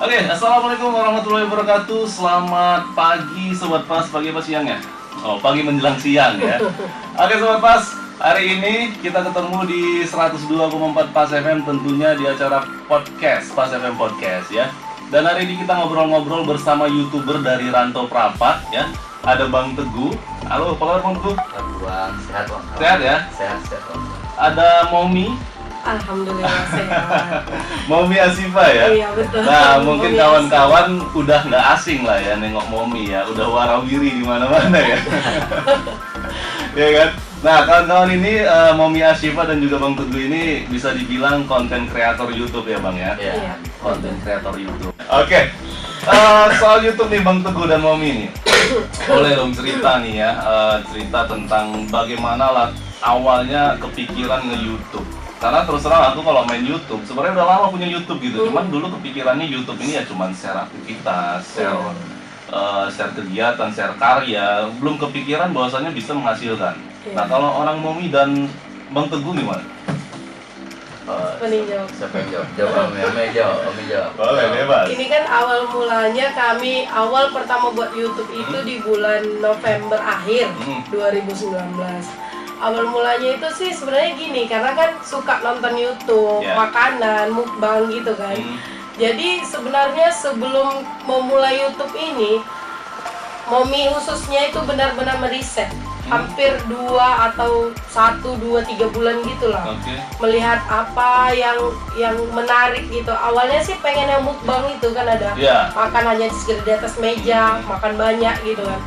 Oke, assalamualaikum warahmatullahi wabarakatuh. Selamat pagi Sobat Pas, pagi apa siang ya? Oh, pagi menjelang siang ya. Oke Sobat Pas, hari ini kita ketemu di 102,4 Pas FM, tentunya di acara podcast, Pas FM Podcast ya. Dan hari ini kita ngobrol-ngobrol bersama YouTuber dari Rantau Prapat ya. Ada Bang Teguh. Halo, apa kabar Bang Teguh? Bang, sehat Bang. Sehat ya? Sehat Bang. Ada Momi. Alhamdulillah sehat. Momi Asifa ya? Iya betul. Nah, mungkin Momi kawan-kawan udah nggak asing lah ya nengok Momi ya, udah warawiri di mana-mana ya. Ya kan? Nah, kawan-kawan ini Momi Asifa dan juga Bang Teguh ini bisa dibilang konten kreator YouTube ya, Bang ya? Iya. Konten kreator YouTube. Oke. Soal YouTube nih Bang Teguh dan Momi nih. Boleh dong cerita nih ya, cerita tentang bagaimana lah awalnya kepikiran nge-YouTube. Karena terus terang aku kalau main YouTube, sebenarnya udah lama punya YouTube gitu. Cuman dulu kepikirannya YouTube ini ya cuman share aktivitas, share kegiatan, share karya. Belum kepikiran bahwasanya bisa menghasilkan. Nah kalau orang Momi dan Bang Teguh gimana? Meninjau. Siapa yang jawab? Jawab Om jawab. Boleh, bebas. Ini kan awal mulanya kami awal pertama buat YouTube itu di bulan November akhir 2019. Awal mulanya itu sih sebenarnya gini, karena kan suka nonton YouTube, makanan, mukbang gitu kan. Jadi sebenarnya sebelum memulai YouTube ini, Momi khususnya itu benar-benar meriset. Hampir 2 atau 1, 2, 3 bulan gitulah. Melihat apa yang menarik gitu. Awalnya sih pengen yang mukbang itu kan ada. Makan hanya segera di atas meja, makan banyak gitu kan.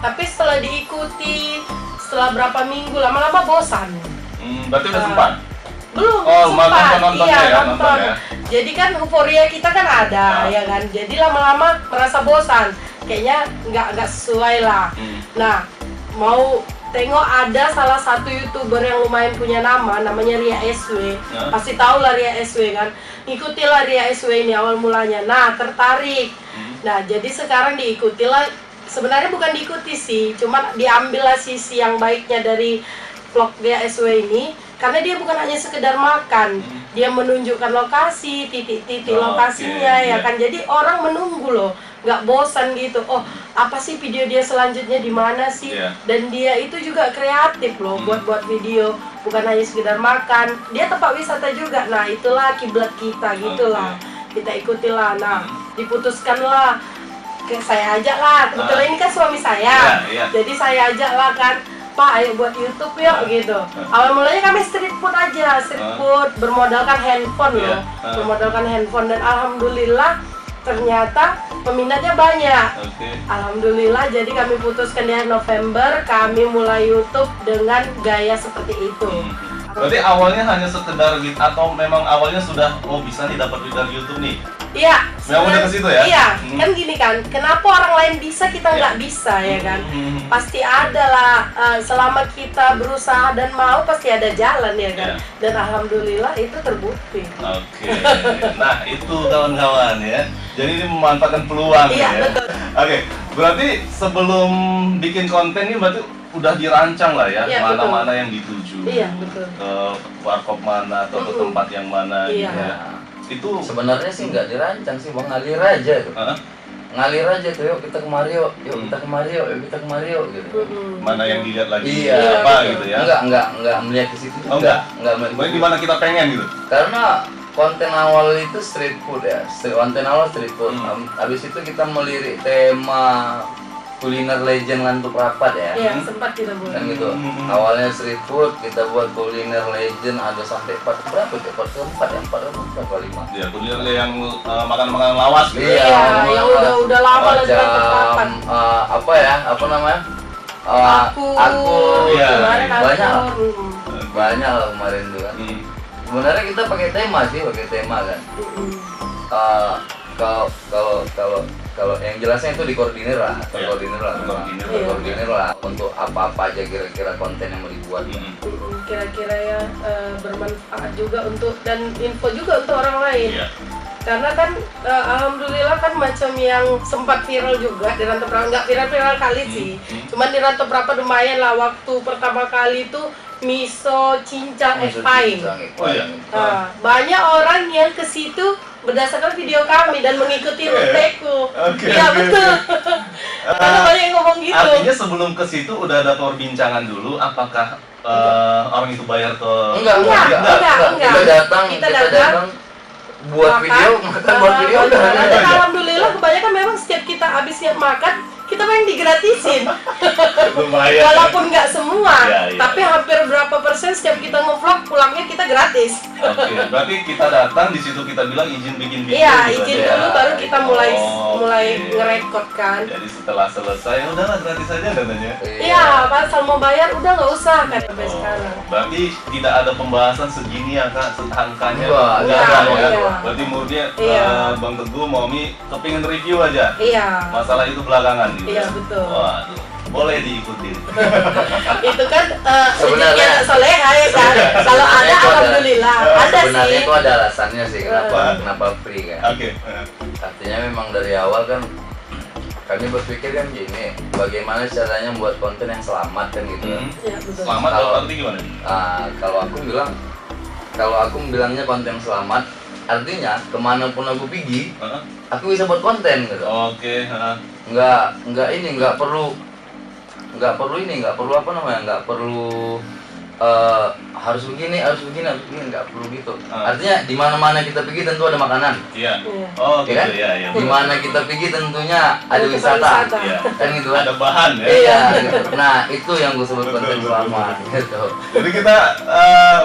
Tapi setelah diikuti, setelah berapa minggu lama-lama bosan. Berarti udah sempat? Belum, sempat. Nonton ya. Jadi kan euforia kita kan ada ya kan. Jadi lama-lama merasa bosan. Kayaknya nggak sesuai lah. Nah, mau tengok ada salah satu YouTuber yang lumayan punya nama, namanya Ria SW. Pasti tahu lah Ria SW kan. Ikutilah Ria SW ini awal mulanya. Nah, tertarik. Nah, jadi sekarang diikutilah. Sebenarnya bukan diikuti sih, cuma diambillah sisi yang baiknya dari vlog Ria SW ini. Karena dia bukan hanya sekedar makan, dia menunjukkan lokasi, titik-titik lokasinya ya kan. Jadi orang menunggu loh, nggak bosan gitu. Oh, apa sih video dia selanjutnya di mana sih? Dan dia itu juga kreatif loh buat video, bukan hanya sekedar makan. Dia tempat wisata juga. Nah, itulah kiblat kita gitulah. Kita ikutilah. Nah, diputuskanlah. Saya ajak lah. Kebetulan ini kan suami saya. Jadi saya ajak lah kan. Pak, ayo buat YouTube yuk gitu. Awal mulanya kami street food aja, street food bermodalkan handphone loh, bermodalkan handphone dan alhamdulillah ternyata peminatnya banyak. Alhamdulillah, jadi kami putuskan di November kami mulai YouTube dengan gaya seperti itu. Berarti awalnya hanya sekedar gitu atau memang awalnya sudah bisa nih dapat duit dari YouTube nih? Iya. Memang udah ke situ ya? Iya, kan gini kan, kenapa orang lain bisa kita nggak bisa ya kan? Pasti ada lah, selama kita berusaha dan mau pasti ada jalan ya kan? Dan alhamdulillah itu terbukti. Nah itu kawan-kawan ya. Jadi ini memanfaatkan peluang ya. Betul. Berarti sebelum bikin konten ini berarti udah dirancang lah ya, mana-mana yang dituju. Betul. Ke warkop mana atau ke tempat yang mana gitu ya. Itu sebenarnya sih nggak dirancang sih Bang, ngalir aja tuh. Ngalir aja tuh, yuk kita kemari yuk kita kemari yuk kita kemari yuk gitu. Mana yang dilihat lagi apa gitu ya. Enggak melihat ke situ juga. Enggak melihat. Di mana kita pengen gitu. Karena konten awal itu street food ya. Konten awal street food. Habis itu kita melirik tema kuliner legend Rantau Prapat ya. Iya, sempat kita buat. Kan gitu. Awalnya street food, kita buat kuliner legend ada sampai part berapa tuh? Part keempat ya, part kelima. Ya, kuliner yang makan-makanan lawas gitu. Iya, yang udah lama lagi Rantau Prapat. Apa ya? Apa namanya? Aku. Banyak lah kemarin tuh kan. Sebenarnya kita pakai tema kan. Kalau yang jelasnya itu dikoordinir lah, terkoordinir lah untuk apa aja kira-kira konten yang mau dibuat. Kira-kira ya bermanfaat juga untuk dan info juga untuk orang lain. Karena kan alhamdulillah kan macam yang sempat viral juga di Rantau Prapat, nggak viral kali sih, cuman di Rantau Prapat lumayan lah waktu pertama kali itu miso cincang egg pie. Banyak orang yang ke situ berdasarkan video kami dan mengikuti ruteku. Oke, Iya oke, betul. Karena banyak yang ngomong gitu. Artinya sebelum ke situ udah ada perbincangan dulu apakah orang itu bayar ke Enggak. Kita datang buat video, makan buat video udah. Dan alhamdulillah kebanyakan memang setiap kita habis siap makan, kita memang digratisin. lumayan. Walaupun nggak semua, Iya, iya. tapi hampir berapa persen setiap kita ngevlog pulangnya kita gratis. Oke, berarti kita datang di situ kita bilang izin bikin video. Iya, gitu izin aja. dulu baru kita mulai Oh, oke. ngerekod kan. Jadi setelah selesai udahlah gratis aja katanya. Iya, pasal mau bayar udah nggak usah kan sampai Oh, sekarang. berarti tidak ada pembahasan segini ya kak, angkanya Enggak, nggak ada enggak, ya. iya. Berarti murni Iya. Bang Teguh, Momi kepingin review aja. Iya. Masalah itu belakangan gitu. Iya, betul. Waduh, boleh diikuti. Itu kan Sebenarnya- rezeki anak soleha ya kan. Kalau ada Sebenarnya itu ada- alhamdulillah, ada Sebenarnya sih. itu ada alasannya sih kenapa free kan. Oke. Artinya memang dari awal kan kami berpikir kan gini, bagaimana caranya membuat konten yang selamat kan gitu kan. Iya, betul. Selamat Kalau- dalam arti gimana? Kalau aku bilangnya konten selamat, artinya kemanapun aku pergi, Hah? aku bisa buat konten gitu. Oke. Nggak perlu apa namanya, nggak perlu harus begini, nggak perlu gitu. Artinya di mana-mana kita pergi tentu ada makanan. Iya. Iya. Oh gitu Ya kan? ya. Di mana kita pergi tentunya ada Ada wisata. wisata. Iya. Kan gitu kan. Ada bahan ya. Iya. Gitu. Nah, itu yang gue sebut konten Betul, selamat gitu. Jadi kita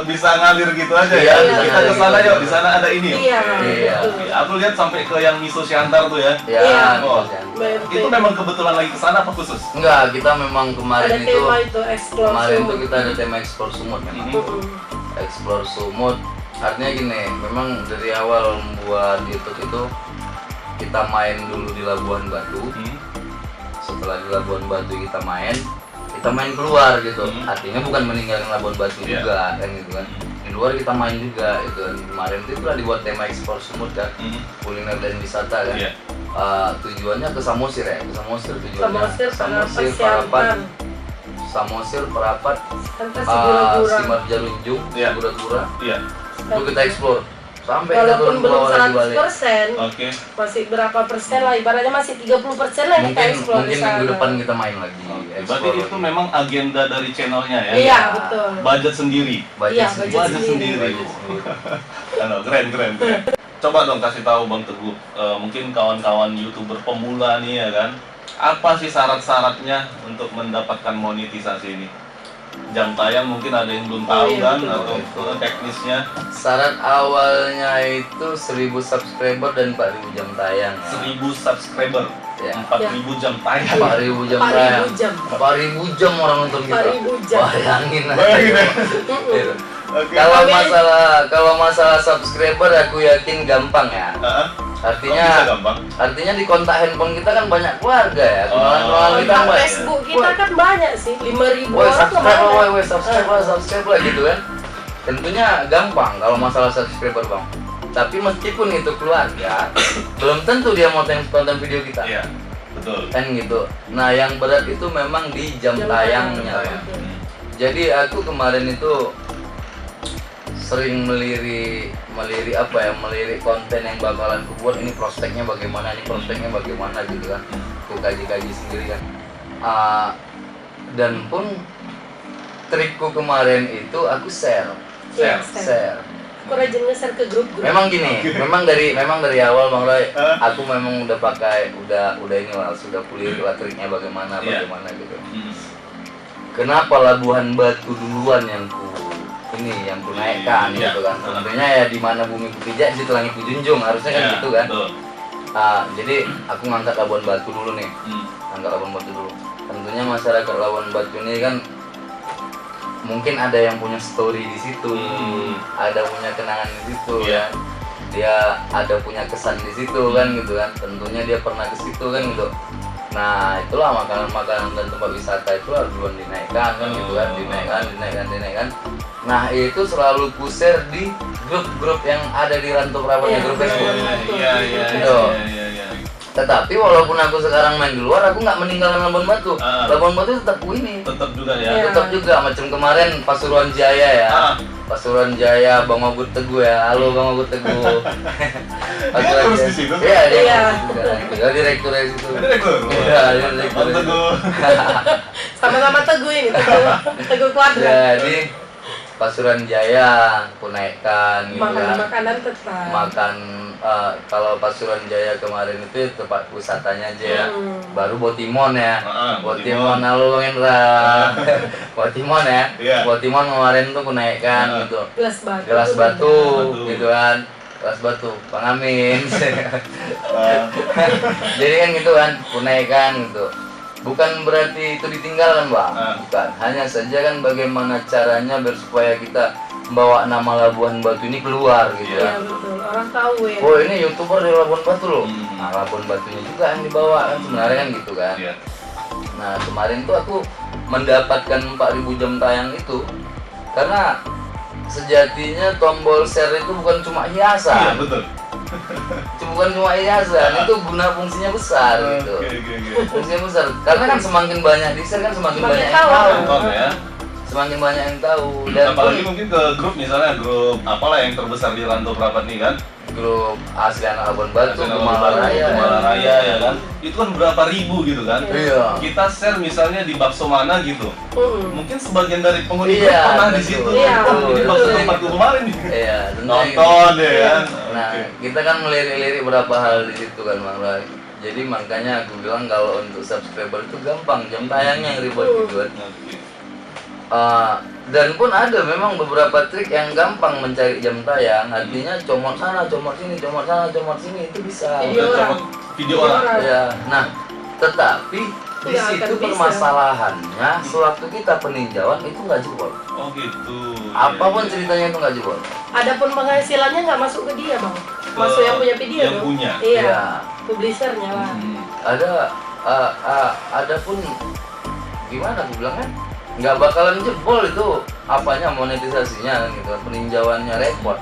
bisa ngalir gitu aja Iya, ya. bisa Kita ngalir ke sana gitu. yuk, di sana ada ini. yuk. Iya. Iya. betul. Oke, aku lihat sampai ke yang miso Siantar tuh ya. Ya, Iya. Oh, gitu kan. itu memang kebetulan lagi ke sana apa khusus? Enggak, kita memang Ada kemarin tema itu explore kemarin Sumut. tuh kita ada tema explore Sumut memang. Mm-mm. Explore Sumut artinya gini, memang dari awal membuat YouTube itu kita main dulu di Labuan Batu. Setelah di Labuan Batu kita main keluar gitu. Artinya bukan meninggalkan Labuan Batu Iya. juga kan gitu kan. Di luar kita main juga itu kan. Kemarin itu telah dibuat tema explore Sumut kan, kuliner dan wisata kan. Iya. Tujuannya ke Samosir ya, ke Samosir tujuannya. Samosir, Samosir, Parapat, Parapat, Samosir, Parapat, Sampai Sigura-gura. Simar Jarunjung, Iya. Sigura-gura. Iya. Itu kita explore sampai kita Walaupun turun ke belum bawah lagi balik. 100%, Oke. masih berapa persen lah, ibaratnya masih 30% lah kita Mungkin explore di sana. minggu depan kita main lagi. Berarti explore itu lagi. memang agenda dari channelnya ya? Iya, betul. Budget sendiri. Budget Iya, sendiri. budget Budget sendiri. Budget sendiri. Ano, keren. Coba dong kasih tahu Bang Teguh, mungkin kawan-kawan YouTuber pemula nih ya kan, apa sih syarat-syaratnya untuk mendapatkan monetisasi ini? Jam tayang mungkin ada yang belum tahu iya, kan, betul, atau teknisnya. Syarat awalnya itu 1000 subscriber dan 4000 jam tayang. 1000 subscriber, Ya. 4000 jam tayang. 4000 jam 4.000 tayang. jam. 4000 jam orang nonton kita. 4.000 jam. Bayangin aja. Bayangin ya. Gitu. Oke. Kalau masalah subscriber aku yakin gampang ya. Artinya Artinya gampang. artinya di kontak handphone kita kan banyak keluarga ya. Kenalan-kenalan kita Kontak banyak. Facebook kita kan banyak sih, 5.000 Woi orang subscribe kemana? lah, woi subscribe lah gitu kan. Tentunya gampang kalau masalah subscriber bang. Tapi meskipun itu keluarga, belum tentu dia mau tonton video kita. Iya, betul. Kan gitu. Nah yang berat itu memang di jam tayangnya. tayang. Bang. Jadi aku kemarin itu sering melirik konten yang bakalan ku buat, ini prospeknya bagaimana gitu kan. Aku kaji sendiri kan. Dan pun trikku kemarin itu aku share. Iya, share. Aku rajin nge-share ke grup-grup. Memang gini, memang dari awal Bang Roy, aku memang udah ini lah, sudah kuliah lah triknya bagaimana Iya. gitu. Kenapa Labuan Batu duluan yang ku naikkan Iya. gitu kan? Tentunya ya di mana bumi ku pijak di langit ku junjung, harusnya kan gitu kan. Betul. Jadi aku ngangkat Labuan Batu dulu nih, Tentunya masyarakat Labuan Batu ini kan mungkin ada yang punya story di situ, ada punya kenangan di situ Iya. ya. Dia ada punya kesan di situ kan gitu kan. Tentunya dia pernah ke situ kan gitu. Nah itulah makanan-makanan dan tempat wisata itu harus duluan dinaikkan kan gitu kan, dinaikkan. Nah itu selalu ku share di grup-grup yang ada di Rantau Prapat di grup Facebook. Iya. Gitu. Tetapi walaupun aku sekarang main di luar, aku nggak meninggalkan Labuan Batu. Labuan Batu tetap ku ini. Tetap juga Iya. ya. Tetap juga macam kemarin Pasuruan Jaya ya. Pasuruan Jaya, Bang Ogut Teguh ya. Halo Bang Ogut Teguh. Dia terus di situ. Iya, dia Iya. juga direktur di situ. Direktur. Iya, dia direktur. Bang Teguh. Sama-sama Teguh ini, Teguh Kuadrat. Jadi Pasuruan Jaya aku naikkan gitu kan. Makanan tetap. Makan kalau Pasuruan Jaya kemarin itu tempat wisatanya aja ya. Baru Botimon ya. Botimon. Halo Bang Indra. Botimon ya. Iya. Botimon kemarin tuh aku naikkan gitu. Gelas Batu Batu. gitu kan. Gelas batu, Bang Amin. Bang. Jadi kan gitu kan, aku naikkan gitu. Bukan berarti itu ditinggalkan Bang, bukan. Hanya saja kan bagaimana caranya biar supaya kita membawa nama Labuan Batu ini keluar gitu Iya kan. betul, orang tahu ya. Oh ini YouTuber dari Labuan Batu loh. Nah Labuan Batunya juga yang dibawa kan sebenarnya kan gitu kan. Iya. Nah kemarin tuh aku mendapatkan 4.000 jam tayang itu karena sejatinya tombol share itu bukan cuma Iya, hiasan. betul. Itu bukan cuma hiasan, itu guna fungsinya besar gitu. Oke. Fungsinya besar, karena kan semakin banyak di share kan semakin Semakin banyak yang tahu. tahu. Nonton ya. Semakin banyak yang tahu. Dan Apalagi mungkin ke grup misalnya grup apalah yang terbesar di Rantau Prapat nih kan. grup asli anak Labuan Batu, Nasional Kumala Raya, Kumala Raya ya kan. Itu kan berapa ribu gitu kan. Iya. Kita share misalnya di bakso mana gitu. Mungkin sebagian dari penghuni Iya, grup pernah di betul. situ. Iya, Ini bakso betul. tempatku kemarin nih. Iya, tentunya Nonton deh kan. Nah, Oke. kita kan melirik-lirik beberapa hal di situ kan, Bang Roy. Jadi makanya aku bilang kalau untuk subscriber itu gampang, jam tayangnya yang ribet gitu kan. Oke. Dan pun ada memang beberapa trik yang gampang mencari jam tayang. Artinya comot sana, comot sini, comot sana, comot sini itu bisa. Video Udah orang. copot video orang. Ya, nah, tetapi di Nggak situ akan bisa. permasalahannya sewaktu kita peninjauan itu nggak jebol. Oh gitu. Apapun Iya, iya. ceritanya itu nggak jebol. Adapun penghasilannya nggak masuk ke dia bang, masuk yang punya video yang dong. punya. Iya, Iya. publishernya lah. Ada pun gimana aku bilangnya nggak bakalan jebol itu apanya monetisasinya gitu, peninjauannya repot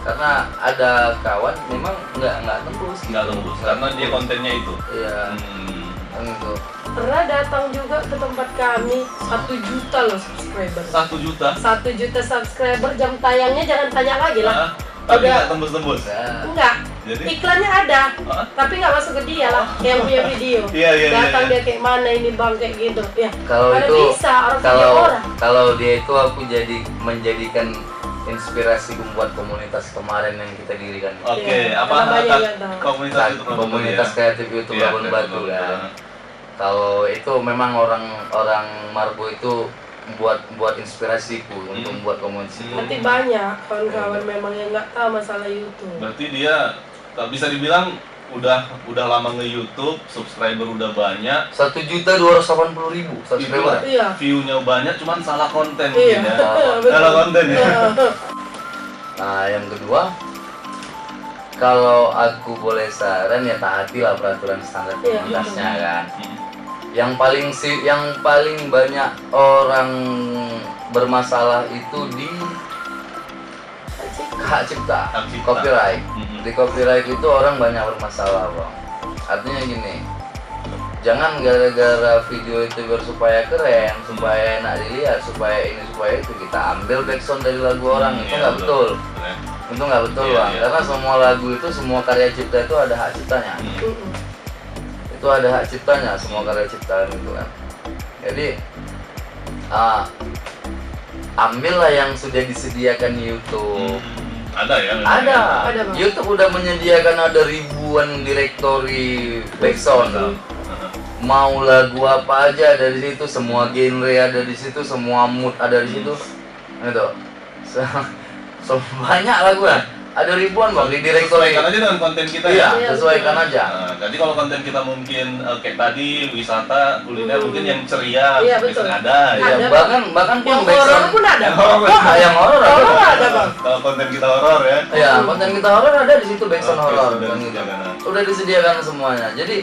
karena ada kawan memang nggak tembus Nggak tembus karena dia kontennya itu. iya Hmm. kan gitu. Pernah datang juga ke tempat kami 1 juta loh subscriber. 1 juta. 1 juta subscriber, jam tayangnya jangan tanya lagi lah. Tapi Udah. nggak tembus-tembus. Nah, Enggak, Jadi iklannya ada, Hah? tapi nggak masuk ke dia lah yang punya video. Iya. Datang dia kayak mana ini bang kayak gitu. Ya, kalau mana itu bisa orang video orang. kalau dia itu aku menjadikan inspirasi membuat komunitas kemarin yang kita dirikan. Oke, Iya, apa karena banyak kata yang tahu. komunitas itu Labuan Batu Komunitas ya? kreatif YouTube Iya, Labuan Batu betul. kan. Kalau itu memang orang Margo itu buat inspirasiku untuk membuat komunitas itu. Nanti banyak kawan-kawan memang yang nggak tahu masalah YouTube. Berarti dia tak bisa dibilang udah lama nge-YouTube, subscriber udah banyak, 1.280.000 subscriber. Iya. view-nya banyak, cuman salah konten Iya. mungkin ya. Betul. Salah konten ya. Nah, yang kedua, kalau aku boleh saran ya taatilah peraturan standar Iya, komunitasnya betul. kan. Yang paling banyak orang bermasalah itu di hak cipta, Hak cipta. copyright. Mhm. Di copyright itu orang banyak bermasalah, Bang. Artinya gini, jangan gara-gara video itu biar supaya keren, supaya enak dilihat, supaya ini, supaya itu kita ambil backsound dari lagu orang. Itu Iya, nggak betul. Ya. Itu nggak betul, Iya, Bang. iya. Karena semua lagu itu, semua karya cipta itu ada hak ciptanya. Mm-mm. Itu ada hak ciptanya, semua karya ciptaan itu kan. Jadi ambillah yang sudah disediakan YouTube. Ada ya? memang Ada. ya? Ada, Bang. YouTube udah menyediakan ada ribuan direktori backsound. Mau lagu apa aja ada di situ, semua genre ada di situ, semua mood ada di situ. Gitu. Banyak lagu lah. Ada ribuan Bang di direktori. Sesuaikan aja dengan konten kita Iya, ya. sesuaikan aja. Nah, jadi kalau konten kita mungkin kayak tadi wisata, kuliner mungkin yang ceria, Iya, betul. bisa ada. Iya, Ada, bahkan pun Yang horor backsound pun ada. Yang horor. Wah, yang horor ada. Horor ada, Bang. Kalau konten kita horor ya. Ya, konten kita horor ada di situ backsound Oke, horor sudah kan gitu. disediakan. Udah disediakan semuanya. Jadi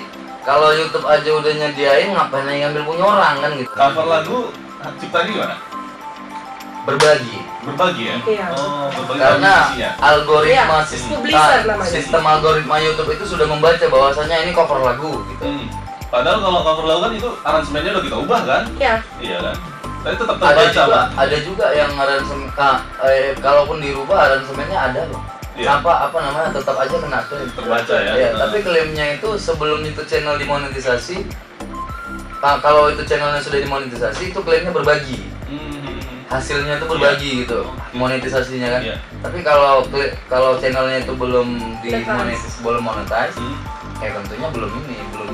kalau YouTube aja udah nyediain, ngapain lagi ngambil punya orang kan gitu. Cover lagu hak ciptanya gimana? Berbagi. Berbagi ya? Iya. Oh, berbagi Karena isinya. algoritma Iya, publisher namanya. sistem algoritma YouTube itu sudah membaca bahwasannya ini cover lagu gitu. Padahal kalau cover lagu kan itu aransemennya udah kita ubah kan? Ya, Iya kan? Tapi tetap ada terbaca, juga, Pak. ada juga yang aransemen, kalaupun dirubah aransemennya ada loh. Iya. Apa namanya, tetap aja kena klaim. Terbaca ya. Ya, tapi klaimnya itu sebelum itu channel dimonetisasi, kalau itu channelnya sudah dimonetisasi, itu klaimnya berbagi. Hasilnya itu berbagi gitu, monetisasinya kan. Iya. Tapi kalau channelnya itu belum belum monetize, tentunya belum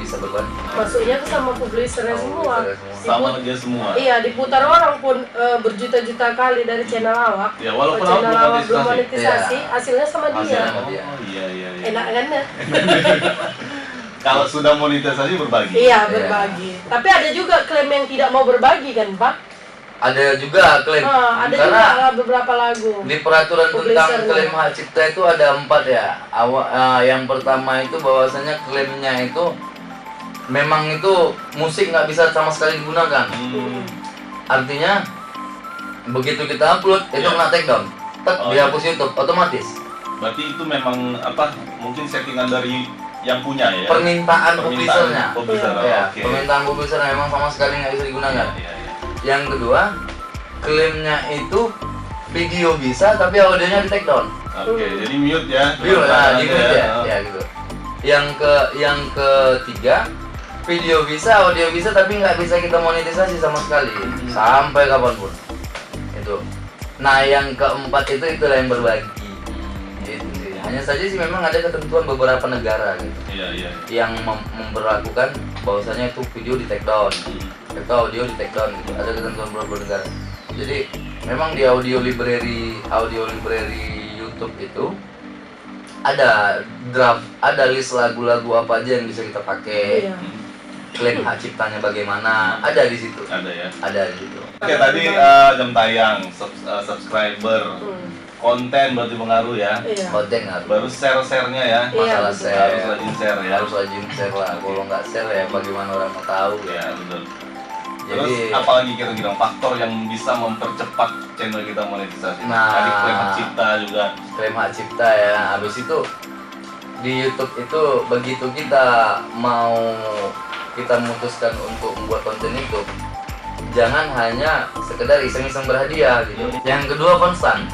bisa berbagi. Masuknya ke sama publishernya semua. Sama dia semua. Iya, diputar orang pun berjuta-juta kali dari channel awak. Ya, walaupun Kalau channel awak awak belum belum monetisasi, hasilnya sama Hasilnya dia. sama dia. Iya. Enak kan ya? Kalau sudah monetisasi berbagi. Iya, berbagi. Tapi ada juga klaim yang tidak mau berbagi kan, Pak? Ada juga klaim. Ada Karena juga beberapa lagu. di peraturan tentang Publisher. klaim hak cipta itu ada 4 ya. Yang pertama itu bahwasanya klaimnya itu memang itu musik nggak bisa sama sekali digunakan. Artinya begitu kita upload itu kena take down, dihapus YouTube otomatis. Berarti itu memang mungkin settingan dari yang punya ya. Permintaan publishernya. Publisher. Ya, Oke. permintaan publisher memang sama sekali nggak bisa digunakan. Iya. Yang kedua, klaimnya itu video bisa tapi audionya di take down. Oke, jadi mute ya. Di mute ya gitu. Yang ketiga, video bisa, audio bisa tapi nggak bisa kita monetisasi sama sekali sampai kapanpun. Itu. Nah, yang keempat itulah yang berbagi. Gitu sih. Hanya saja sih memang ada ketentuan beberapa negara gitu. Iya. Yang memperlakukan bahwasanya itu video di take down. Atau audio di take down gitu. Ada ketentuan beberapa negara. Jadi memang di audio library YouTube itu ada draft, ada list lagu-lagu apa aja yang bisa kita pakai. Iya. Klaim hak ciptanya bagaimana, ada di situ. Ada ya. Ada di situ. Oke, tadi jam tayang, subscriber, konten berarti pengaruh ya. Iya. Konten harus. Baru share-nya ya. Masalah betul. share, Harus rajin share ya. harus rajin share lah. Kalau nggak share ya bagaimana orang mau tahu ya. Ya, betul. Terus Jadi apalagi kira-kira faktor yang bisa mempercepat channel kita monetisasi? Nah. Tadi klaim hak cipta juga. klaim hak cipta ya. Habis itu di YouTube itu begitu kita memutuskan untuk membuat konten itu, jangan hanya sekedar iseng-iseng berhadiah gitu. Yang kedua konstan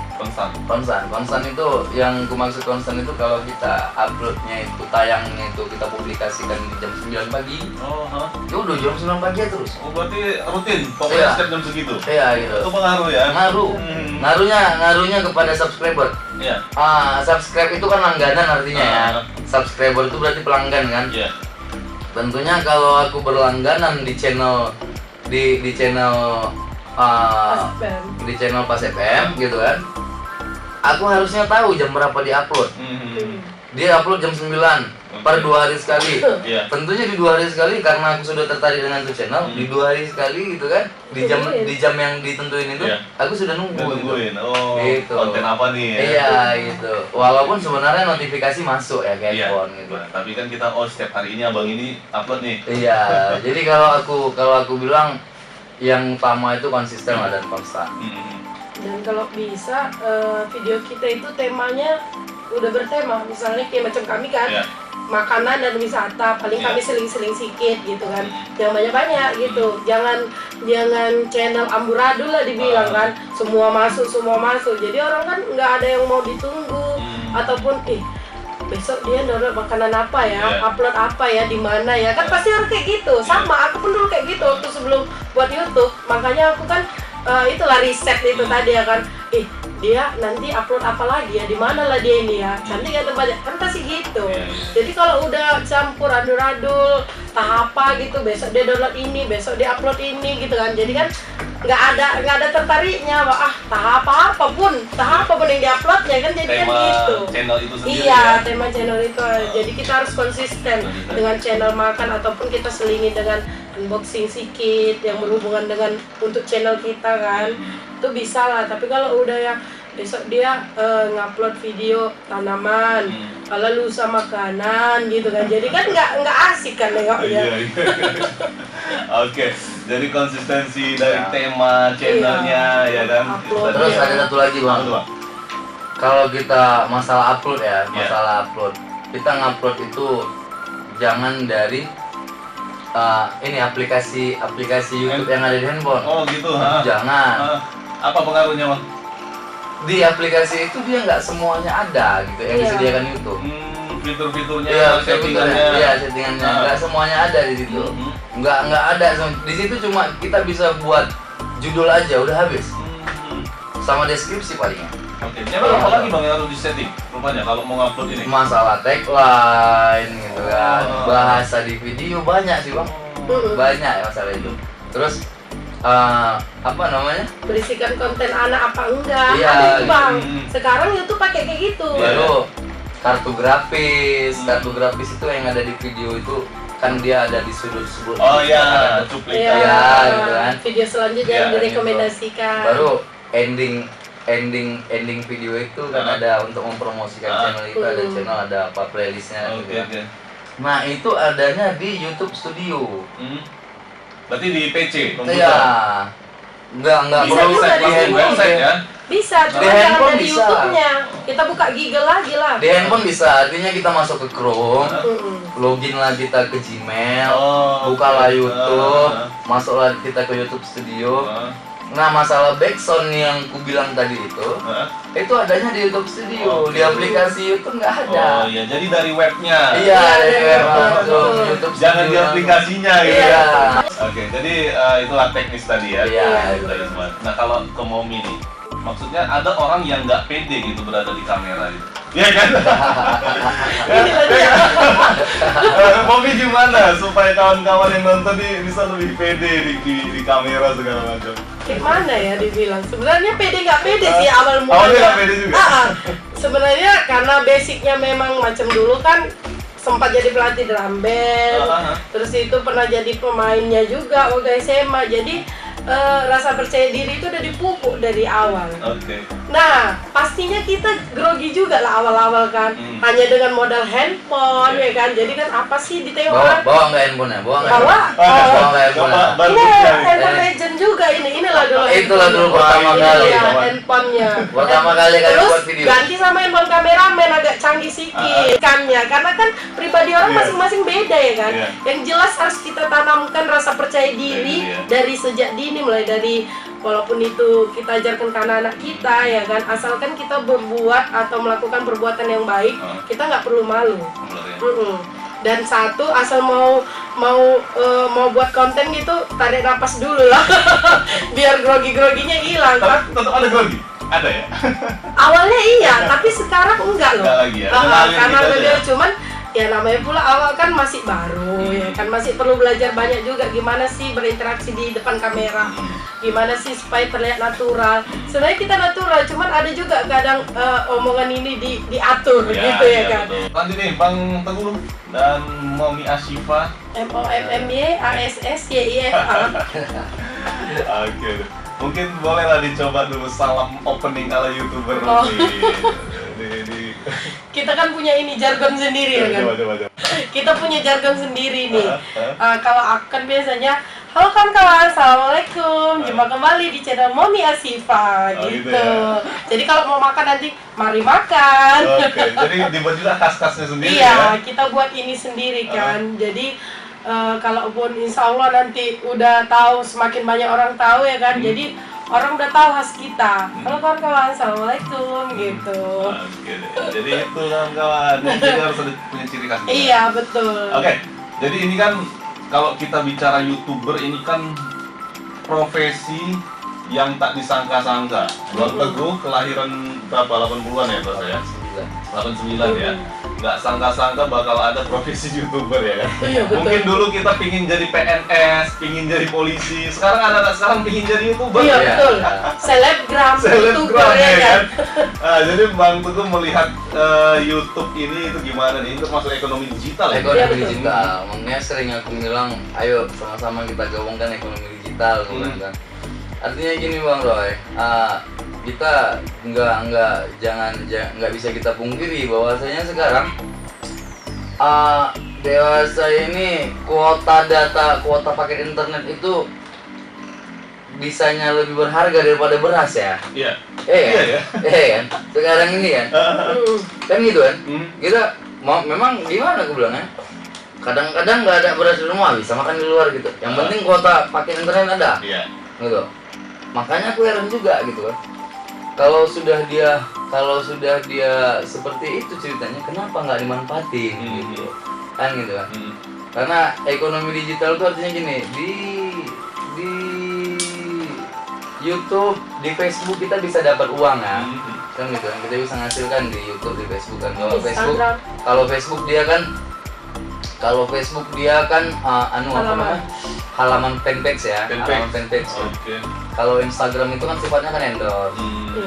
itu, yang aku maksud konstan itu kalau kita uploadnya itu, tayangnya itu kita publikasikan di jam 9 pagi, ya udah jam 9 pagi ya terus. Oh, berarti rutin, pokoknya Iya. setiap jam segitu. Iya gitu. Itu pengaruh ya. Ngaruhnya kepada subscriber. Iya. Subscribe itu kan langganan artinya ya. Subscriber itu berarti pelanggan kan. Iya. Tentunya kalau aku berlangganan di channel di channel Pas FM gitu kan, aku harusnya tahu jam berapa diupload. Dia upload jam 9 per 2 hari sekali. Iya. Tentunya di 2 hari sekali karena aku sudah tertarik dengan itu channel, di 2 hari sekali gitu kan, di jam yang ditentuin itu, Iya. aku sudah nungguin. Gitu. Konten apa nih ya? Iya gitu. Walaupun sebenarnya notifikasi masuk ya ke Iya. handphone gitu. Tapi kan kita setiap hari ini abang ini upload nih. Iya. Jadi kalau aku bilang yang utama itu konsisten lah dan konstan. Dan kalau bisa video kita itu temanya udah bertema, misalnya kayak macam kami kan, Iya. makanan dan wisata, paling Iya. kami seling-seling sikit gitu kan, jangan banyak-banyak gitu, jangan channel amburadul lah dibilang kan, semua masuk, jadi orang kan nggak ada yang mau ditunggu, ataupun besok dia download makanan apa ya, Iya. upload apa ya, di mana ya, kan pasti harus kayak gitu. Sama, aku pun dulu kayak gitu waktu sebelum buat YouTube, makanya aku kan itulah riset itu tadi ya kan, dia nanti upload apa lagi ya, di mana lah dia ini ya, cantik ya tempatnya, kan pasti gitu. Jadi kalau udah campur adul-adul, apa gitu, besok dia download ini, besok dia upload ini gitu kan, jadi kan nggak ada tertariknya, apapun yang diuploadnya kan, jadi kan gitu. Channel itu sendiri Iya, ya. tema channel itu. Jadi kita harus konsisten dengan channel makan, ataupun kita selingi dengan unboxing sedikit yang berhubungan dengan untuk channel kita kan. Itu bisa lah, tapi kalau udah ya besok dia ngupload video tanaman, kalau lusa makanan gitu kan. Jadi kan nggak asik kan nengoknya. Iya. Oke, jadi konsistensi dari tema channelnya ya kan. Upload. Terus ada satu lagi bang. Apa tuh, Bang? Kalau kita masalah upload ya, Iya. kita ngupload itu jangan dari ini aplikasi YouTube yang ada di handphone. Oh gitu, ha? Jangan. Apa pengaruhnya, Bang? Di aplikasi itu dia nggak semuanya ada gitu yang Iya. disediakan YouTube. Fitur-fiturnya, Iya, settingannya. iya settingannya. Nggak semuanya ada di situ. Nggak ada. Di situ cuma kita bisa buat judul aja udah habis. Sama deskripsi palingnya. Oke, memang apa lagi Bang yang harus disetting rupanya kalau mau ngupload ini? Masalah tagline gitu kan, Oh. bahasa di video banyak sih bang, banyak ya masalah itu. Terus apa namanya? Berisikan konten anak apa enggak? Iya, Ada itu bang. gitu. Sekarang YouTube pakai kayak gitu. Baru kartu grafis itu yang ada di video itu kan dia ada di sudut-sudut. Oh iya, Iya, cuplikan. Iya, gitu kan. Video selanjutnya Iya, yang direkomendasikan. Baru ending video itu kan ada untuk mempromosikan channel itu, ada channel, ada apa playlistnya gitu Oke, ya. oke. Nah itu adanya di YouTube Studio. Berarti di PC, komputer. Iya. Enggak Bisa perlu juga di di handphone. website ya. Bisa, cuma Di jangan handphone dari bisa. YouTube-nya. Kita buka Google lagi lah. Di handphone bisa, artinya kita masuk ke Chrome, login lah kita ke Gmail, Oh, bukalah oke. YouTube, masuklah kita ke YouTube Studio. Nah masalah backsound yang ku bilang tadi itu adanya di YouTube Studio, Oke. di aplikasi YouTube nggak ada. Oh iya, jadi dari webnya. Iya, dari web betul. langsung YouTube Jangan di Studio. aplikasinya gitu. Iya. Oke, jadi itulah teknis tadi ya. Iya, Nah kalau ke Momi nih, maksudnya ada orang yang nggak pede gitu berada di kamera gitu. Iya kan? Inilah dia. Momi gimana supaya kawan-kawan yang nonton nih bisa lebih pede di kamera segala macam? Gimana ya dibilang? Sebenarnya pede nggak pede sih awal mulanya. Awalnya nggak pede juga? Sebenarnya karena basicnya memang macam dulu kan sempat jadi pelatih drum band, terus itu pernah jadi pemainnya juga waktu SMA. Jadi rasa percaya diri itu udah dipupuk dari awal. Oke. Nah, pastinya kita grogi juga lah awal-awal kan, hanya dengan modal handphone ya kan. Jadi kan apa sih ditengok orang? Bawa nggak handphone-nya? Bawa nggak? Bawa. Bawa nggak handphone-nya? Ini handphone legend juga inilah dulu. Itulah dulu pertama Ini kali. dia handphonenya. Pertama kali kali Terus buat video. ganti sama handphone kameramen agak canggih sedikit kannya, karena kan pribadi orang Iya. masing-masing beda ya kan. Iya. Yang jelas harus kita tanamkan rasa percaya diri Iya. dari sejak dini, mulai dari walaupun itu kita ajarkan ke anak-anak kita ya kan, asalkan kita berbuat atau melakukan perbuatan yang baik, kita nggak perlu malu. Dan satu, asal mau buat konten gitu, tarik napas dulu lah biar grogi-groginya hilang. Tapi tetap ada grogi? Ada ya? Awalnya iya, tapi sekarang enggak loh. Enggak lagi ya? Karena Gitu beliau aja. cuman ya namanya pula awal kan masih baru ya kan, masih perlu belajar banyak juga gimana sih berinteraksi di depan kamera, gimana sih supaya terlihat natural. Sebenarnya kita natural, cuman ada juga kadang omongan ini diatur gitu ya kan. Betul. Lanjut nih Bang Teguh dan Momi Ashifa. MOMMYASSYIFA. Oke. Mungkin bolehlah dicoba dulu salam opening ala YouTuber Oh. di Kita kan punya ini jargon sendiri ya kan. coba. Kita punya jargon sendiri nih. Kalau aku kan biasanya, halo kawan-kawan, assalamualaikum, jumpa kembali di channel Momi Ashifa Oh, gitu. gitu ya. Jadi kalau mau makan nanti, mari makan. Oke, jadi dibuat juga khas-khasnya sendiri Iya, ya. kita buat ini sendiri kan. Jadi kalaupun insya Allah nanti udah tahu, semakin banyak orang tahu ya kan. Jadi orang udah tahu khas kita. Halo kawan-kawan, assalamualaikum gitu. Oke, jadi itu kawan-kawan. Jadi harus ada punya ciri khas. juga. Iya betul. Oke, jadi ini kan kalau kita bicara YouTuber ini kan profesi yang tak disangka-sangka. Bang Teguh kelahiran berapa? 80-an ya Bang ya? 89 ya. Nggak sangka-sangka bakal ada profesi YouTuber ya kan? Iya, betul. Mungkin dulu kita pingin jadi PNS, pingin jadi polisi. Sekarang anak-anak sekarang pingin jadi YouTuber. Iya Ya. betul. Selebgram, YouTuber Selebgram ya kan. Nah, jadi Bang Teguh melihat YouTube ini itu gimana nih? Itu masuk ekonomi digital ya? Iya, Ekonomi betul. digital, makanya sering aku bilang, ayo sama-sama kita gabungkan ekonomi digital, aku bilang kan. Artinya gini Bang Roy, kita nggak bisa kita pungkiri bahwasanya sekarang dewasa ini kuota data, kuota paket internet itu bisanya lebih berharga daripada beras ya. Iya. Iya ya. kan? Sekarang ini kan, kan gitu kan. Hmm. Kita memang gimana aku bilangnya? kadang-kadang nggak ada beras di rumah bisa makan di luar gitu. Yang penting kuota pakai internet ada. Iya. Gitu. Makanya aku heran juga gitu kan. Kalau sudah dia seperti itu ceritanya, kenapa nggak dimanfaatin gitu kan gitu kan. Karena ekonomi digital itu artinya gini, di YouTube, di Facebook kita bisa dapat uang ya. Kan gitu kan, kita bisa menghasilkan di YouTube, di Facebook kan. Kalau Facebook dia kan halaman fanpage ya, halaman fanpage. Oke. Kalau Instagram itu kan sifatnya kan endorse.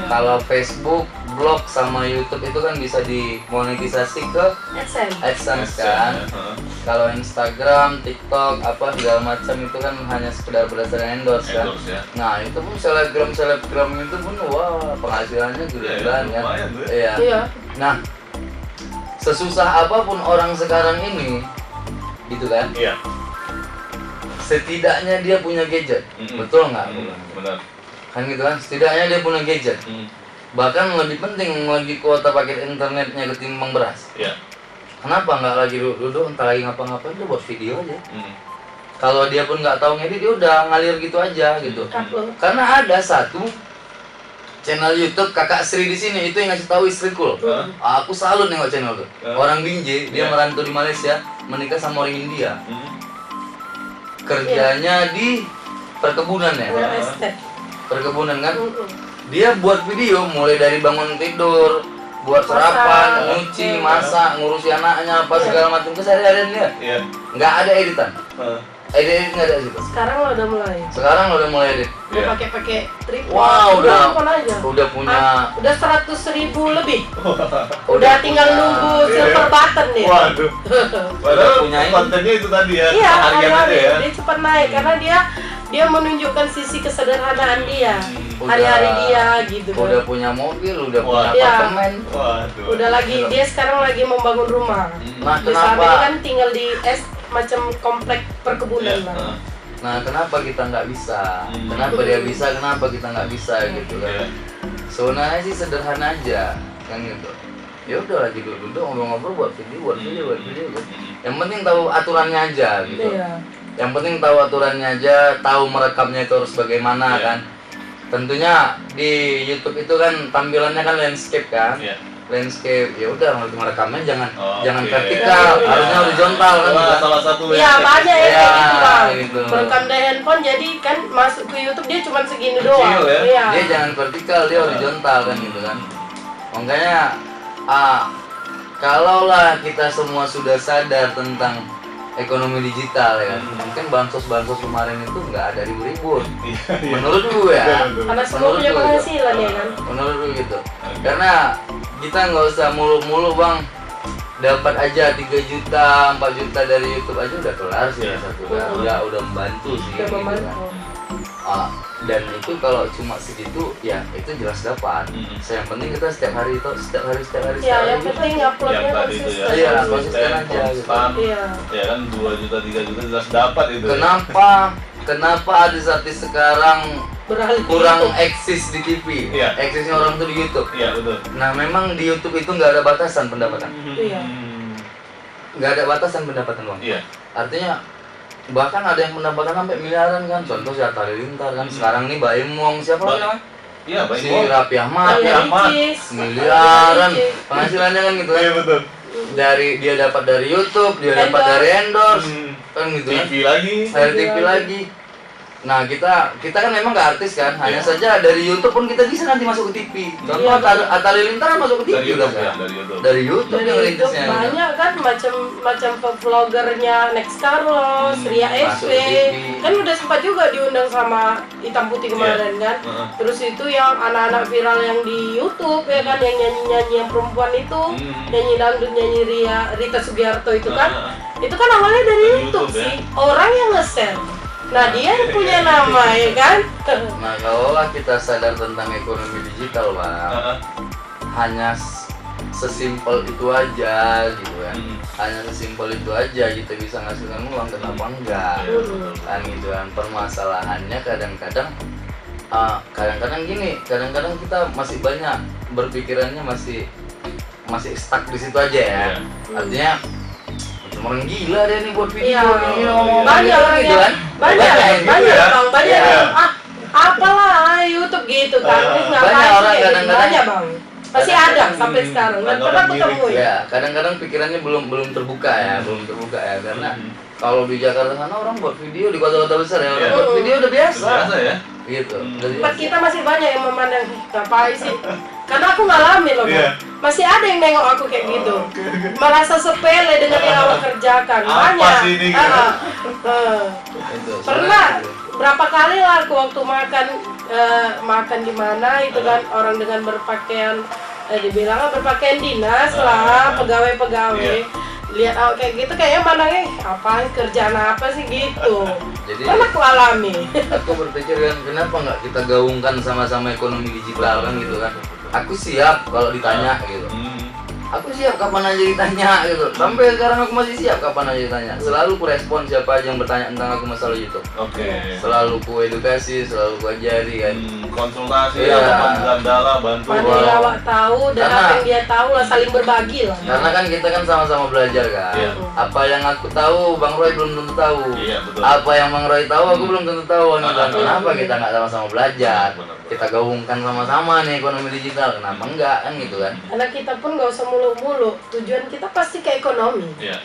Kalau Facebook, blog sama YouTube itu kan bisa dimonetisasi ke AdSense kan. Kalau Instagram, TikTok, apa segala macam itu kan hanya sekedar berdasarkan endorse kan. Ya. Nah itu pun selebgram itu pun wah penghasilannya gede banget kan. Iya. Nah sesusah apapun orang sekarang ini, gitu kan. Iya. Setidaknya dia punya gadget, betul nggak? Benar. Kan gitu kan, setidaknya dia punya gadget. Bahkan lebih penting lagi kuota paket internetnya ketimbang beras. Iya. Kenapa nggak lagi duduk entah lagi ngapa-ngapain, dia buat video aja. Kalau dia pun nggak tahu ngedit, dia udah ngalir gitu aja gitu. Karena ada satu channel YouTube kakak Sri di sini itu yang ngasih tahu istriku loh. Aku salut nengok channel tuh. Orang Binjai, dia merantau di Malaysia, menikah sama orang India. Kerjanya di perkebunan ya. Perkebunan kan. Dia buat video mulai dari bangun tidur, buat sarapan, nyuci, masak, ngurusi anaknya, apa segala macam keseharian dia. Iya. Nggak ada editan. Edit nggak ada situ. Sekarang lo udah mulai edit. Iya. Pakai tripod. Wow, udah punya udah 100.000 lebih. Udah tinggal nunggu silver button nih. Waduh. Padahal punya ini. kontennya itu tadi ya, Iya, harian aja ya. dia cepat naik karena dia menunjukkan sisi kesederhanaan dia, hari-hari dia gitu kan. Udah punya mobil, udah punya Iya. apartemen. Waduh. Udah lagi dia sekarang lagi membangun rumah. Nah, Di sana kenapa? kan tinggal di macam komplek perkebunan lah. Nah, kenapa kita nggak bisa? Kenapa dia bisa? Kenapa kita nggak bisa gitu kan? Sebenarnya sih sederhana aja kan gitu. Ya udah lagi duduk ngobrol-ngobrol buat video gitu. Yang penting tahu aturannya aja gitu. Iya. Yang penting tahu aturannya aja, tahu merekamnya itu harus bagaimana kan. Tentunya di YouTube itu kan tampilannya kan landscape kan. Landscape, ya udah merekamnya jangan vertikal, harusnya horizontal kan. Salah satu Iya, banyak ya kayak gitu Bang. gitu. Merekam dari handphone jadi kan masuk ke YouTube dia cuma segini Kecil doang. ya? Iya. Dia jangan vertikal, dia horizontal kan gitu kan. Makanya kalaulah kita semua sudah sadar tentang ekonomi digital ya, mungkin bansos kemarin itu nggak ada ribut-ribut. Menurut gue ya. Karena semua punya penghasilan ya kan. Menurut gue gitu. Karena kita nggak usah mulu-mulu Bang. Dapat aja 3 juta, 4 juta dari YouTube aja udah kelar sih satu. Udah membantu sih. Udah gitu membantu. kan. Dan itu kalau cuma segitu ya itu jelas dapat. Yang penting kita setiap hari Ya, yang penting uploadnya Yang tadi itu konsisten. Iya, konsisten, konsisten aja gitu. konstan. Iya. Ya kan 2 juta 3 juta jelas dapat itu. Kenapa artis-artis sekarang Beralih ke kurang YouTube. eksis di TV? Iya. Eksisnya orang tuh di YouTube. Iya betul. Nah, memang di YouTube itu nggak ada batasan pendapatan. Iya. Nggak ada batasan pendapatan Bang. Iya. Artinya bahkan ada yang pendapatan sampai miliaran kan. Contoh si Atta Halilintar kan. Sekarang nih Baim Wong siapa namanya? Iya, baik. Si Raffi Ahmad Iya, ya. Ricis. Miliaran Ricis. penghasilannya kan gitu kan. Iya betul. Dari dia dapat dari YouTube, dia dapat Endorse. dari endorse, kan gitu kan. TV lagi. Dari TV lagi. Nah kita kan memang nggak artis kan, hanya saja dari YouTube pun kita bisa nanti masuk ke TV. Contoh Iya, Atta Halilintar kan masuk ke Dari TV YouTube kan? ya, dari YouTube. Dari YouTube Dari yang YouTube rintisnya. banyak kan macam vloggernya Next Carlos, Ria masuk SP, TV. kan udah sempat juga diundang sama Hitam Putih kemarin kan. Terus itu yang anak-anak viral yang di YouTube ya kan, yang nyanyi-nyanyi yang perempuan itu, nyanyi dangdut, nyanyi Rita Sugiarto itu kan. Itu kan awalnya dari YouTube YouTube, ya. sih, orang yang nge-share. Nah dia yang punya nama ya kan. Nah kalaulah kita sadar tentang ekonomi digital Bang, hanya sesimpel itu aja gitu kan. Hanya sesimpel itu aja kita bisa ngasilkan uang, kenapa enggak? Kan gitu kan. Permasalahannya kadang-kadang gini, kadang-kadang kita masih banyak berpikirannya masih stuck di situ aja ya. Artinya orang gila dia nih buat video Iya. ini ngomong Banyak orang gitu yang kan. banyak ya? bang, banyak Iya. yang apalah YouTube gitu kan, Banyak ngapain orang sih kayak gitu? kadang-kadang- Banyak bang, masih ada sampai sekarang dan Ada pernah orang aku mirip, temui. Ya, kadang-kadang pikirannya belum terbuka ya, karena kalau di Jakarta sana orang buat video di kota-kota besar ya, orang Iya. buat video udah biasa. Biasa ya. Gitu. Udah Tempat biasa. kita masih banyak yang memandang ngapain sih, karena aku ngalamin loh Bang. Iya. Masih ada yang nengok aku kayak gitu, merasa sepele dengan yang awak kerjakan. Apa Banyak. sih ini, gitu? Itu, Pernah sebenarnya gitu. berapa kali lah aku waktu makan di mana itu kan orang dengan berpakaian dibilang berpakaian dinas lah, pegawai-pegawai. Lihat awak kayak gitu kayaknya mandangnya apaan, kerjaan apa sih gitu. Jadi Pernah aku alami. aku berpikir kan kenapa nggak kita gaungkan sama-sama ekonomi digital kan gitu kan. Aku siap kalau ditanya gitu. Aku siap kapan aja ditanya gitu. Sampai sekarang aku masih siap kapan aja ditanya. Selalu ku respon siapa aja yang bertanya tentang aku masalah YouTube. Oke. Selalu ku edukasi, selalu ku ajari kan. Konsultasi Iya. atau gandala bantu. Mana yang awak tahu dan Karena- apa yang dia tahu lah, saling berbagi lah. Karena kan kita kan sama-sama belajar kan. Iya. Apa yang aku tahu, Bang Roy belum tentu tahu. Iya, betul. Apa yang Bang Roy tahu, aku belum tentu tahu. Gitu kan. Ah, Kenapa kita nggak sama-sama belajar? Benar. Kita gaungkan sama-sama nih ekonomi digital. Kenapa enggak kan gitu kan? Karena kita pun nggak usah muluk-muluk. Tujuan kita pasti ke ekonomi. Iya.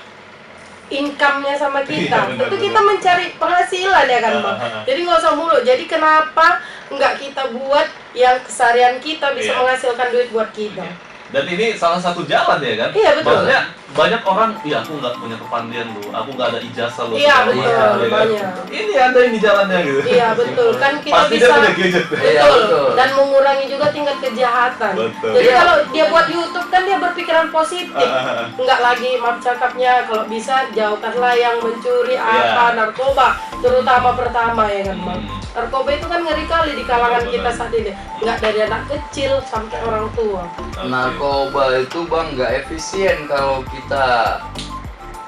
Income-nya sama kita. Iya, benar, Tentu benar. kita mencari penghasilan ya kan Bang. Jadi nggak usah muluk. Jadi kenapa nggak kita buat yang keseharian kita bisa Iya. menghasilkan duit buat kita? Dan ini salah satu jalan ya kan? Iya, betul. Maksudnya banyak orang, iya aku nggak punya kepandian lu, aku nggak ada ijazah lu. Iya, segala betul, macam, ya kan? banyak. Ini ada ini jalannya gitu. Iya betul. Kan kita Pasti bisa dia punya gadget. Iya, betul. betul. Dan mengurangi juga tingkat kejahatan. Betul. Jadi Iya. kalau dia buat YouTube kan dia berpikiran positif. Nggak lagi maaf cakapnya kalau bisa jauhkanlah yang mencuri Iya. narkoba, terutama pertama ya kan Bang. Hmm. Narkoba itu kan ngeri kali di kalangan Betul. kita saat ini. Nggak dari anak kecil sampai orang tua. Narkoba itu Bang nggak efisien kalau kita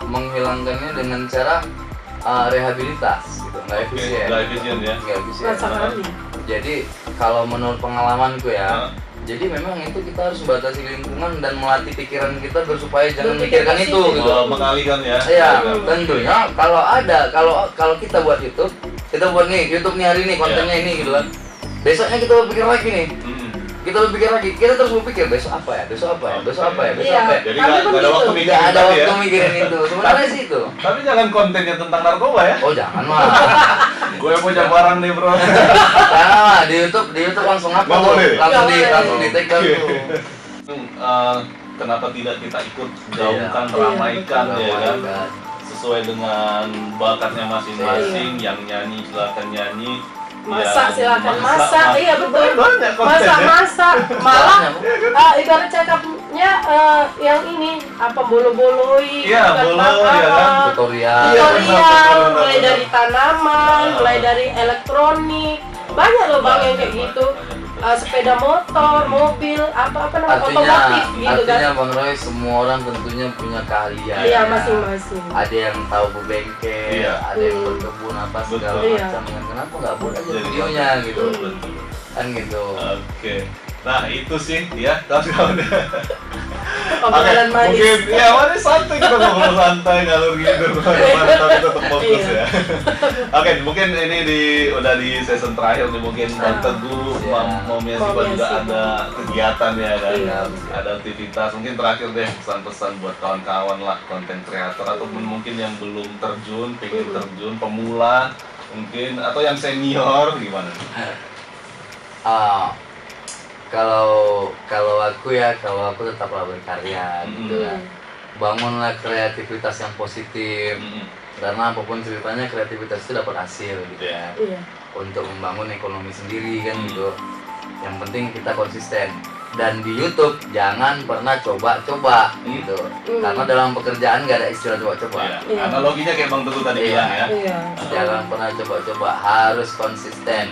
menghilangkannya dengan cara rehabilitas gitu, nggak Oke, efisien. nggak efisien ya. Nggak efisien. Rasa kali. Jadi kalau menurut pengalamanku Hah? ya, jadi memang itu kita harus batasi lingkungan dan melatih pikiran kita supaya jangan Berpikir memikirkan itu positif. gitu. Mengalihkan ya. Iya, tentunya kalau kita buat YouTube, kita buat nih YouTube nih hari ini kontennya ini gitu kan. Besoknya kita berpikir lagi nih. Hmm. Kita berpikir lagi, kita terus berpikir besok apa ya, besok apa ya, besok apa ya, besok Iya. apa ya. Jadi Kami nggak pun ada gitu. waktu mikirin Nggak ada tadi waktu ya. mikirin itu, sebenarnya sih itu. Tapi jangan kontennya tentang narkoba ya. Oh jangan mah, Gue punya barang nih bro. jangan lah di YouTube langsung apa Nggak tuh, boleh. langsung di Nggak langsung di take down tuh. Kenapa tidak kita ikut gaungkan, Iya. ramaikan Iya, ya kan? Ramaikan. Sesuai dengan bakatnya masing-masing. Yang nyanyi silakan nyanyi. Masak yang silakan masak. Iya betul. Banyak kontennya. Masak malah Banyak. ibarat cakapnya yang ini apa bolo-boloi Iya, gitu kan, bolo, Bang. ya kan? Tutorial. Iya, Tutorial, benar, mulai benar. dari tanaman, mulai dari elektronik, banyak loh bang yang kayak gitu. Sepeda motor, mobil, apa namanya otomotif gitu kan? Artinya Bang Roy, semua orang tentunya punya keahlian. Iya masing-masing. Ada yang tahu berbengkel, Iya. ada yang berkebun apa segala Betul. Iya. macam. Kan kenapa nggak buat aja Jadi, videonya gitu? Betul. Kan gitu. Oke. Nah itu sih ya kawan-kawan. Obrolan manis. Mungkin ya manis santai kita ngobrol santai ngalur gitu tapi tetap fokus Iya. ya. Oke, mungkin ini udah di season terakhir nih mungkin Bang Teguh, Iya. Mau Siva juga Siva. ada kegiatan ya kan, Iya. ada aktivitas. Mungkin terakhir deh pesan-pesan buat kawan-kawan lah konten kreator ataupun mungkin yang belum terjun, pengen terjun, pemula mungkin atau yang senior gimana? Ah, kalau aku tetaplah berkarya gitu kan. Bangunlah kreativitas yang positif. Karena apapun ceritanya kreativitas itu dapat hasil gitu ya. Iya. Untuk membangun ekonomi sendiri kan gitu. Yang penting kita konsisten. Dan di YouTube jangan pernah coba-coba gitu. Karena dalam pekerjaan gak ada istilah coba-coba. Ya, Iya. analoginya kayak Bang Teguh tadi Iya. bilang ya. Iya. Jangan pernah coba-coba, harus konsisten.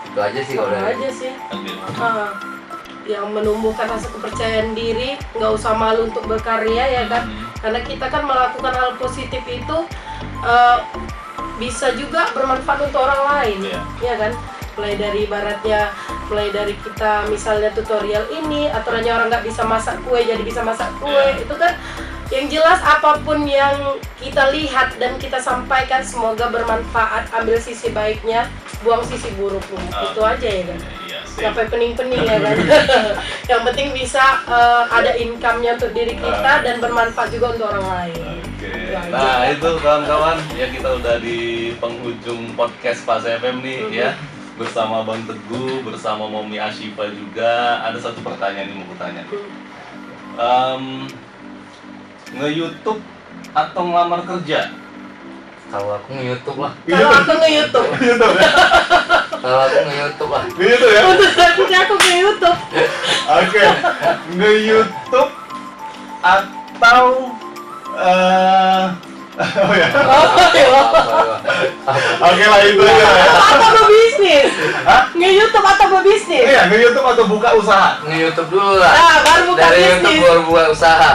Itu aja sih kalau Sama dari aja sih. Oke. Yang menumbuhkan rasa kepercayaan diri, nggak usah malu untuk berkarya ya kan, karena kita kan melakukan hal positif itu bisa juga bermanfaat untuk orang lain. Iya. Ya kan, mulai dari kita misalnya tutorial ini, aturannya orang nggak bisa masak kue jadi bisa masak kue, Iya. itu kan Yang jelas apapun yang kita lihat dan kita sampaikan semoga bermanfaat. Ambil sisi baiknya, buang sisi buruknya. Itu aja ya kan. Iya, sip. Sampai pening-pening ya kan. Yang penting bisa ada income-nya untuk diri kita dan bermanfaat juga untuk orang lain. Oke. Ya, Nah, gitu. itu kawan-kawan, ya kita udah di penghujung podcast Pas FM nih ya. Bersama Bang Teguh, bersama Momi Ashifa juga. Ada satu pertanyaan yang mau kutanya. Nge-YouTube atau ngelamar kerja? Kalau aku nge-YouTube lah. Kalau aku nge-YouTube, YouTube ya? Kalau aku nge-YouTube lah. Gitu ya? untuk selanjutnya aku nge-YouTube. Oke. Nge-YouTube atau oh ya. Oke lah itu aja ya. Atau berbisnis? Nge-YouTube atau berbisnis? Iya, nge-YouTube atau buka usaha? Nge-YouTube dulu lah. Nah, baru buka Dari bisnis. YouTube baru buka usaha.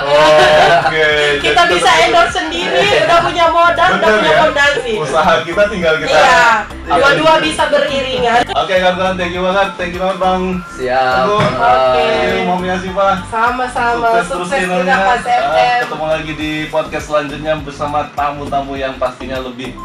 Oke. Kita jadi bisa tetap endorse sendiri, udah punya modal, udah Bener punya ya? fondasi. Usaha kita tinggal kita. Iya, dua-dua bisa beriringan. Oke kawan-kawan, thank you banget Bang. Siap. Teguh. Oke. Thank you Momi Ashifa. Sama-sama, Sukses terus sukses juga channelnya. Pas FM. Ketemu lagi di podcast selanjutnya bersama tamu-tamu yang pastinya lebih